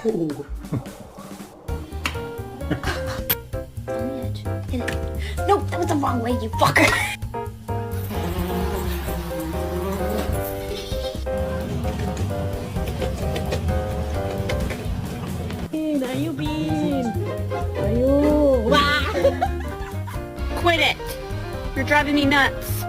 Ooh. On the edge. Hit it. No, that was the wrong way, you fucker. Bean, ayo Bean. Ayo. Wah. Quit it. You're driving me nuts.